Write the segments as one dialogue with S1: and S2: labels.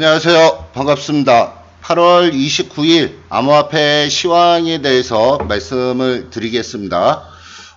S1: 안녕하세요. 반갑습니다. 8월 29일 암호화폐 시황에 대해서 말씀을 드리겠습니다.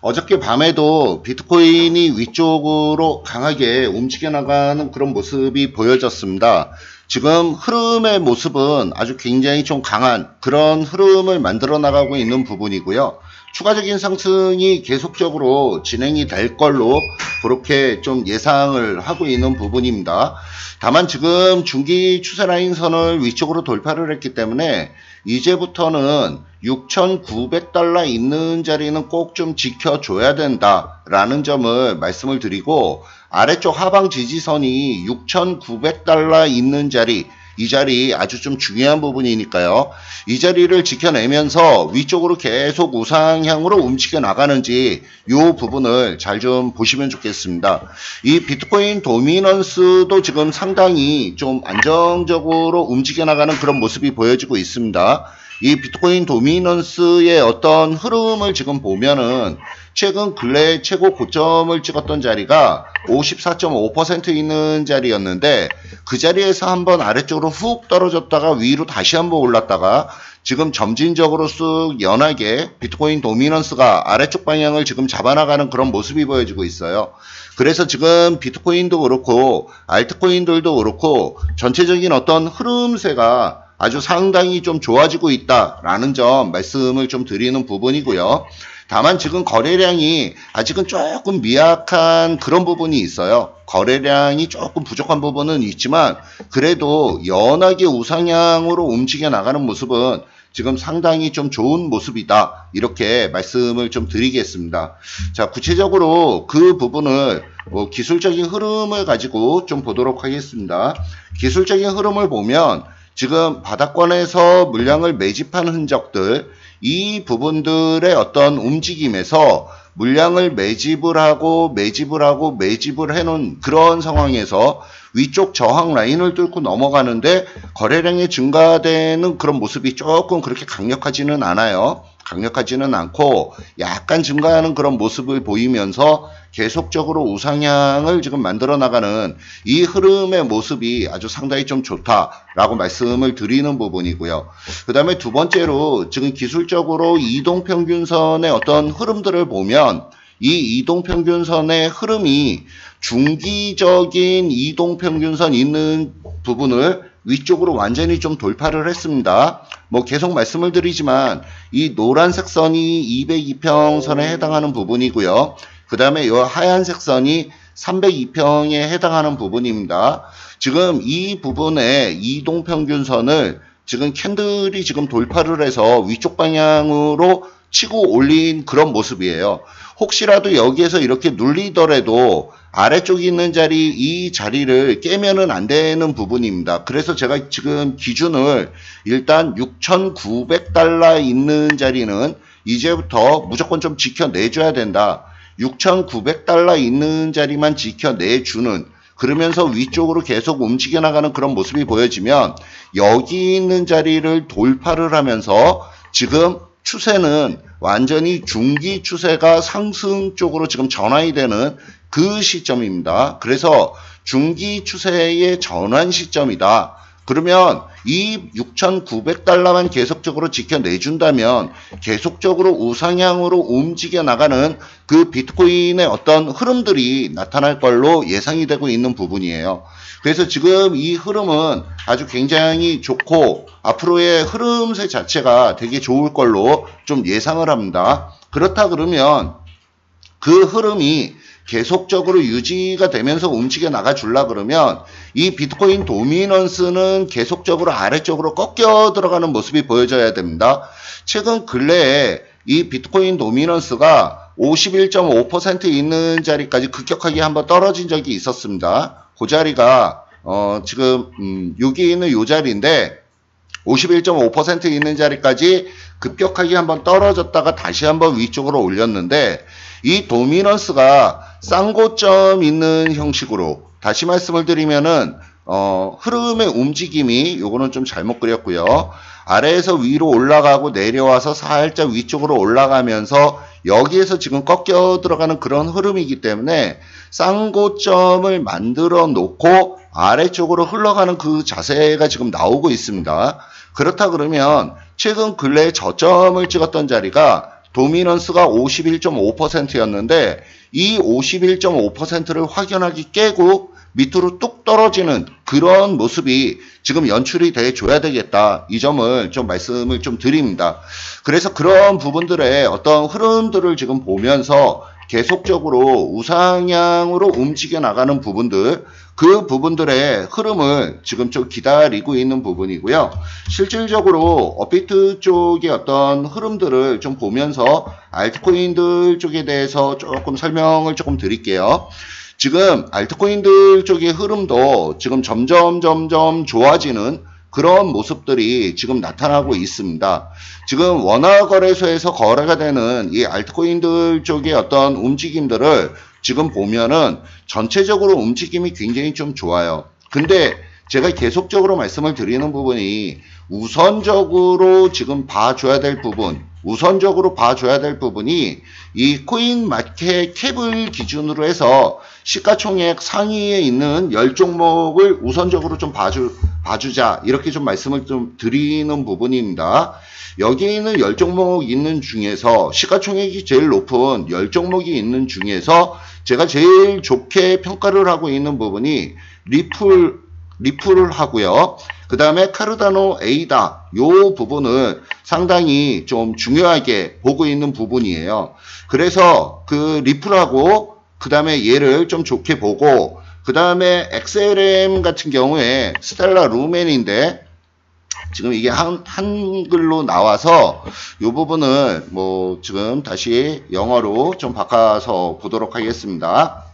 S1: 어저께 밤에도 비트코인이 위쪽으로 강하게 움직여 나가는 그런 모습이 보여졌습니다. 지금 흐름의 모습은 아주 굉장히 좀 강한 그런 흐름을 만들어 나가고 있는 부분이고요. 추가적인 상승이 계속적으로 진행이 될 걸로 그렇게 좀 예상을 하고 있는 부분입니다. 다만 지금 중기 추세 라인 선을 위쪽으로 돌파를 했기 때문에 이제부터는 6,900달러 있는 자리는 꼭 좀 지켜줘야 된다라는 점을 말씀을 드리고, 아래쪽 하방 지지선이 6,900달러 있는 자리, 이 자리 아주 좀 중요한 부분이니까요. 이 자리를 지켜내면서 위쪽으로 계속 우상향으로 움직여 나가는지 이 부분을 잘 좀 보시면 좋겠습니다. 이 비트코인 도미넌스도 지금 상당히 좀 안정적으로 움직여 나가는 그런 모습이 보여지고 있습니다. 이 비트코인 도미넌스의 어떤 흐름을 지금 보면은 최근 근래 최고 고점을 찍었던 자리가 54.5% 있는 자리였는데, 그 자리에서 한번 아래쪽으로 훅 떨어졌다가 위로 다시 한번 올랐다가 지금 점진적으로 쑥 연하게 비트코인 도미넌스가 아래쪽 방향을 지금 잡아나가는 그런 모습이 보여지고 있어요. 그래서 지금 비트코인도 그렇고 알트코인들도 그렇고 전체적인 어떤 흐름세가 아주 상당히 좀 좋아지고 있다라는 점 말씀을 좀 드리는 부분이고요. 다만 지금 거래량이 아직은 조금 미약한 그런 부분이 있어요. 거래량이 조금 부족한 부분은 있지만 그래도 연하게 우상향으로 움직여 나가는 모습은 지금 상당히 좀 좋은 모습이다, 이렇게 말씀을 좀 드리겠습니다. 자, 구체적으로 그 부분을 기술적인 흐름을 가지고 좀 보도록 하겠습니다. 기술적인 흐름을 보면 지금 바닥권에서 물량을 매집한 흔적들, 이 부분들의 어떤 움직임에서 물량을 매집을 하고 해놓은 그런 상황에서 위쪽 저항 라인을 뚫고 넘어가는데 거래량이 증가되는 그런 모습이 조금 그렇게 강력하지는 않아요. 강력하지는 않고 약간 증가하는 그런 모습을 보이면서 계속적으로 우상향을 지금 만들어 나가는 이 흐름의 모습이 아주 상당히 좀 좋다라고 말씀을 드리는 부분이고요. 그 다음에 두 번째로 지금 기술적으로 이동평균선의 어떤 흐름들을 보면 이 이동평균선의 흐름이 중기적인 이동평균선 있는 부분을 위쪽으로 완전히 좀 돌파를 했습니다. 계속 말씀을 드리지만 이 노란색 선이 202평선에 해당하는 부분이고요. 그 다음에 이 하얀색 선이 302평에 해당하는 부분입니다. 지금 이 부분의 이동평균선을 지금 캔들이 지금 돌파를 해서 위쪽 방향으로 치고 올린 그런 모습이에요. 혹시라도 여기에서 이렇게 눌리더라도 아래쪽에 있는 자리, 이 자리를 깨면은 안 되는 부분입니다. 그래서 제가 지금 기준을 일단 6,900달러 있는 자리는 이제부터 무조건 좀 지켜내줘야 된다. 6,900달러 있는 자리만 지켜내주는, 그러면서 위쪽으로 계속 움직여 나가는 그런 모습이 보여지면 여기 있는 자리를 돌파를 하면서 지금 추세는 완전히 중기 추세가 상승 쪽으로 지금 전환이 되는 그 시점입니다. 그래서 중기 추세의 전환 시점이다. 그러면 이 6,900달러만 계속적으로 지켜내준다면 계속적으로 우상향으로 움직여 나가는 그 비트코인의 어떤 흐름들이 나타날 걸로 예상이 되고 있는 부분이에요. 그래서 지금 이 흐름은 아주 굉장히 좋고 앞으로의 흐름세 자체가 되게 좋을 걸로 좀 예상을 합니다. 그렇다 그러면 그 흐름이 계속적으로 유지가 되면서 움직여 나가 줄라 그러면 이 비트코인 도미넌스는 계속적으로 아래쪽으로 꺾여 들어가는 모습이 보여져야 됩니다. 최근 근래에 이 비트코인 도미넌스가 51.5% 있는 자리까지 급격하게 한번 떨어진 적이 있었습니다. 그 자리가 지금 여기 있는 이 자리인데 51.5% 있는 자리까지 급격하게 한번 떨어졌다가 다시 한번 위쪽으로 올렸는데, 이 도미넌스가 쌍고점 있는 형식으로, 다시 말씀을 드리면은 흐름의 움직임이 요거는 좀 잘못 그렸고요. 아래에서 위로 올라가고 내려와서 살짝 위쪽으로 올라가면서 여기에서 지금 꺾여 들어가는 그런 흐름이기 때문에 쌍고점을 만들어 놓고 아래쪽으로 흘러가는 그 자세가 지금 나오고 있습니다. 그렇다 그러면 최근 근래에 저점을 찍었던 자리가 도미넌스가 51.5%였는데 이 51.5%를 확연하게 깨고 밑으로 뚝 떨어지는 그런 모습이 지금 연출이 돼 줘야 되겠다. 이 점을 좀 말씀을 좀 드립니다. 그래서 그런 부분들의 어떤 흐름들을 지금 보면서 계속적으로 우상향으로 움직여 나가는 부분들, 그 부분들의 흐름을 지금 좀 기다리고 있는 부분이고요. 실질적으로 업비트 쪽의 어떤 흐름들을 좀 보면서 알트코인들 쪽에 대해서 조금 설명을 조금 드릴게요. 지금 알트코인들 쪽의 흐름도 지금 점점 좋아지는 그런 모습들이 지금 나타나고 있습니다. 지금 원화거래소에서 거래가 되는 이 알트코인들 쪽의 어떤 움직임들을 지금 보면은 전체적으로 움직임이 굉장히 좀 좋아요. 근데 제가 계속적으로 말씀을 드리는 부분이 우선적으로 지금 봐줘야 될 부분, 우선적으로 봐줘야 될 부분이 이 코인 마켓 캡을 기준으로 해서 시가총액 상위에 있는 10종목을 우선적으로 좀 봐주자 이렇게 좀 말씀을 좀 드리는 부분입니다. 여기 있는 10종목 있는 중에서 시가총액이 제일 높은 10종목이 있는 중에서 제가 제일 좋게 평가를 하고 있는 부분이 리플을 하고요. 그 다음에 카르다노 에이다 요 부분을 상당히 좀 중요하게 보고 있는 부분이에요. 그래서 그 리플하고 그 다음에 얘를 좀 좋게 보고 그 다음에 XLM 같은 경우에 스텔라 루멘인데 지금 이게 한글로 나와서 이 부분을 뭐 지금 다시 영어로 좀 바꿔서 보도록 하겠습니다.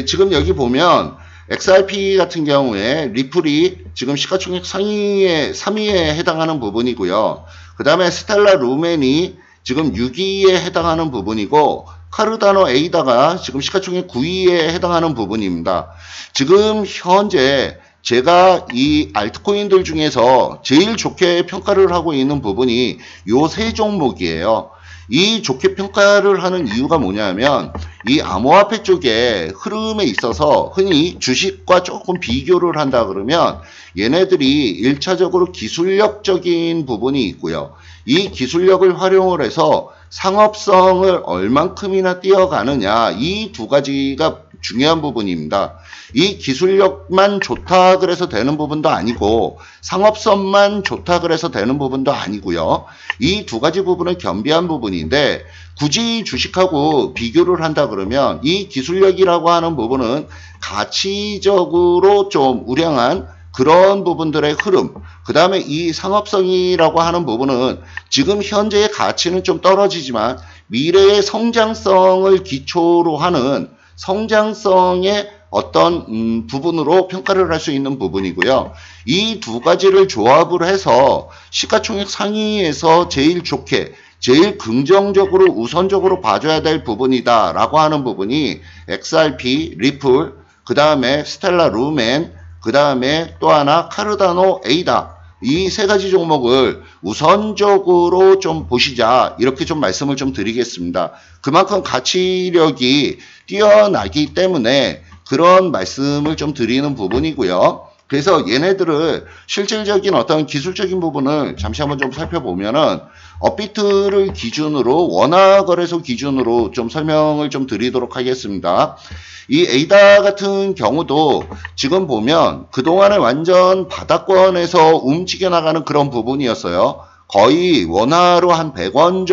S1: 지금 여기 보면 XRP 같은 경우에 리플이 지금 시가총액 상위에 3위에 해당하는 부분이고요. 그 다음에 스텔라 루멘이 지금 6위에 해당하는 부분이고 카르다노 에이다가 지금 시가총액 9위에 해당하는 부분입니다. 지금 현재 제가 이 알트코인들 중에서 제일 좋게 평가를 하고 있는 부분이 요 세 종목이에요. 이 좋게 평가를 하는 이유가 뭐냐면 이 암호화폐 쪽에 흐름에 있어서 흔히 주식과 조금 비교를 한다 그러면 얘네들이 1차적으로 기술력적인 부분이 있고요. 이 기술력을 활용을 해서 상업성을 얼만큼이나 뛰어가느냐 이 두 가지가 중요한 부분입니다. 이 기술력만 좋다 그래서 되는 부분도 아니고 상업성만 좋다 그래서 되는 부분도 아니고요. 이 두 가지 부분은 겸비한 부분인데 굳이 주식하고 비교를 한다 그러면 이 기술력이라고 하는 부분은 가치적으로 좀 우량한 그런 부분들의 흐름, 그 다음에 이 상업성이라고 하는 부분은 지금 현재의 가치는 좀 떨어지지만 미래의 성장성을 기초로 하는 성장성의 어떤 부분으로 평가를 할 수 있는 부분이고요. 이 두 가지를 조합을 해서 시가총액 상위에서 제일 좋게 제일 긍정적으로 우선적으로 봐줘야 될 부분이다 라고 하는 부분이 XRP, 리플, 그 다음에 스텔라 루멘, 그 다음에 또 하나 카르다노 에이다 이 세 가지 종목을 우선적으로 좀 보시자 이렇게 좀 말씀을 좀 드리겠습니다. 그만큼 가치력이 뛰어나기 때문에 그런 말씀을 좀 드리는 부분이고요. 그래서 얘네들을 실질적인 어떤 기술적인 부분을 잠시 한번 좀 살펴보면은 업비트를 기준으로 원화거래소 기준으로 좀 설명을 좀 드리도록 하겠습니다. 이 에이다 같은 경우도 지금 보면 그동안에 완전 바닥권에서 움직여 나가는 그런 부분이었어요. 거의 원화로 한 100원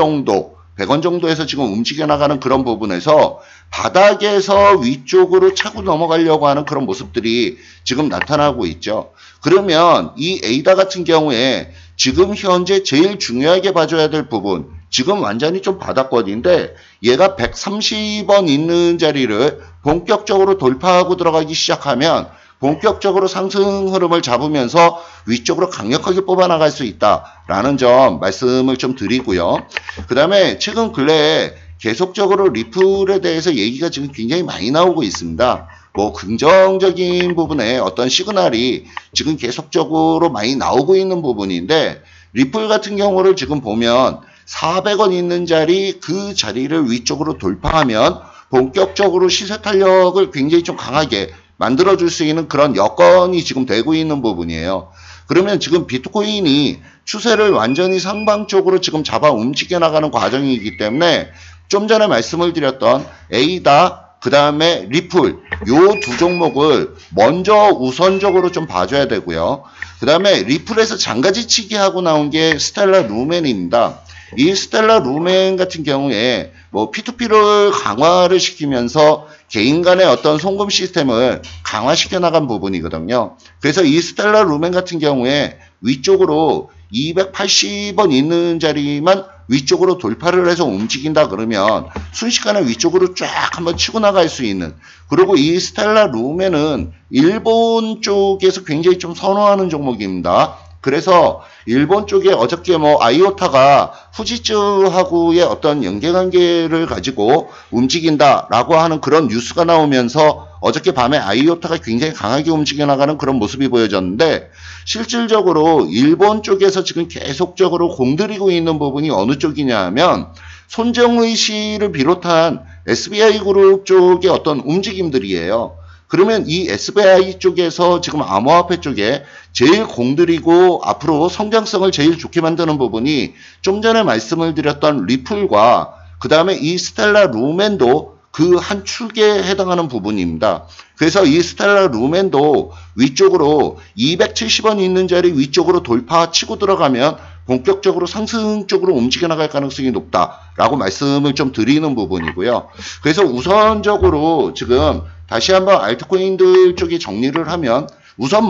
S1: 정도에서 지금 움직여 나가는 그런 부분에서 바닥에서 위쪽으로 차고 넘어가려고 하는 그런 모습들이 지금 나타나고 있죠. 그러면 이 에이다 같은 경우에 지금 현재 제일 중요하게 봐줘야 될 부분, 지금 완전히 좀 바닥권인데 얘가 130원 있는 자리를 본격적으로 돌파하고 들어가기 시작하면 본격적으로 상승 흐름을 잡으면서 위쪽으로 강력하게 뽑아나갈 수 있다라는 점 말씀을 좀 드리고요. 그 다음에 최근 근래에 계속적으로 리플에 대해서 얘기가 지금 굉장히 많이 나오고 있습니다. 뭐 긍정적인 부분에 어떤 시그널이 지금 계속적으로 많이 나오고 있는 부분인데 리플 같은 경우를 지금 보면 400원 있는 자리 그 자리를 위쪽으로 돌파하면 본격적으로 시세 탄력을 굉장히 좀 강하게 만들어줄 수 있는 그런 여건이 지금 되고 있는 부분이에요. 그러면 지금 비트코인이 추세를 완전히 상방쪽으로 지금 잡아 움직여 나가는 과정이기 때문에 좀 전에 말씀을 드렸던 에이다, 그 다음에 리플, 요 두 종목을 먼저 우선적으로 좀 봐줘야 되고요. 그 다음에 리플에서 장가지치기 하고 나온 게 스텔라 루멘입니다. 이 스텔라 루멘 같은 경우에 뭐 P2P를 강화를 시키면서 개인 간의 어떤 송금 시스템을 강화시켜 나간 부분이거든요. 그래서 이 스텔라 루멘 같은 경우에 위쪽으로 280원 있는 자리만 위쪽으로 돌파를 해서 움직인다 그러면 순식간에 위쪽으로 쫙 한번 치고 나갈 수 있는, 그리고 이 스텔라 루멘은 일본 쪽에서 굉장히 좀 선호하는 종목입니다. 그래서 일본 쪽에 어저께 뭐 아이오타가 후지츠하고의 어떤 연계관계를 가지고 움직인다라고 하는 그런 뉴스가 나오면서 어저께 밤에 아이오타가 굉장히 강하게 움직여 나가는 그런 모습이 보여졌는데, 실질적으로 일본 쪽에서 지금 계속적으로 공들이고 있는 부분이 어느 쪽이냐 하면 손정의 씨를 비롯한 SBI그룹 쪽의 어떤 움직임들이에요. 그러면 이 SBI 쪽에서 지금 암호화폐 쪽에 제일 공들이고 앞으로 성장성을 제일 좋게 만드는 부분이 좀 전에 말씀을 드렸던 리플과 그 다음에 이 스텔라 루멘도 그 한 축에 해당하는 부분입니다. 그래서 이 스텔라 루멘도 위쪽으로 270원 있는 자리 위쪽으로 돌파치고 들어가면 본격적으로 상승 쪽으로 움직여 나갈 가능성이 높다라고 말씀을 좀 드리는 부분이고요. 그래서 우선적으로 지금 다시 한번 알트코인들 쪽에 정리를 하면 우선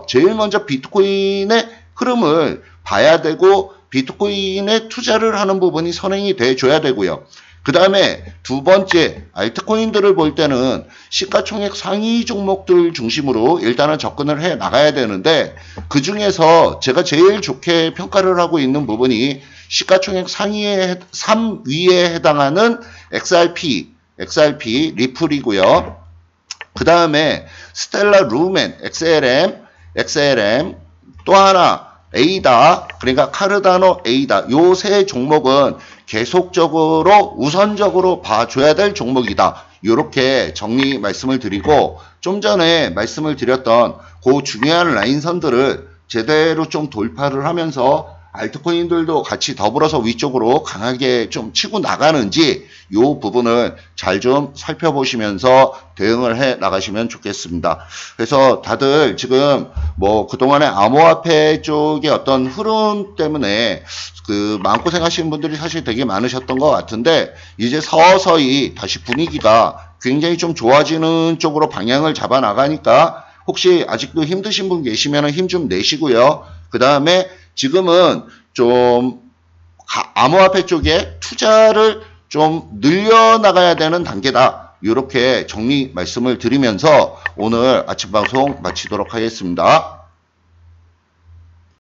S1: 제일 먼저 비트코인의 흐름을 봐야 되고 비트코인에 투자를 하는 부분이 선행이 돼줘야 되고요. 그 다음에 두 번째 알트코인들을 볼 때는 시가총액 상위 종목들 중심으로 일단은 접근을 해 나가야 되는데, 그 중에서 제가 제일 좋게 평가를 하고 있는 부분이 시가총액 상위에 3위에 해당하는 XRP 리플이고요. 그 다음에 스텔라 루멘, XLM, 또 하나 에이다, 그러니까 카르다노 에이다, 요 세 종목은 계속적으로 우선적으로 봐줘야 될 종목이다. 이렇게 정리 말씀을 드리고, 좀 전에 말씀을 드렸던 그 중요한 라인선들을 제대로 좀 돌파를 하면서 알트코인들도 같이 더불어서 위쪽으로 강하게 좀 치고 나가는지 이 부분을 잘 좀 살펴보시면서 대응을 해 나가시면 좋겠습니다. 그래서 다들 지금 뭐 그동안에 암호화폐 쪽의 어떤 흐름 때문에 그 마음고생 하시는 분들이 사실 되게 많으셨던 것 같은데, 이제 서서히 다시 분위기가 굉장히 좀 좋아지는 쪽으로 방향을 잡아 나가니까 혹시 아직도 힘드신 분 계시면 힘 좀 내시고요. 그 다음에 지금은 좀 암호화폐 쪽에 투자를 좀 늘려나가야 되는 단계다. 이렇게 정리 말씀을 드리면서 오늘 아침 방송 마치도록 하겠습니다.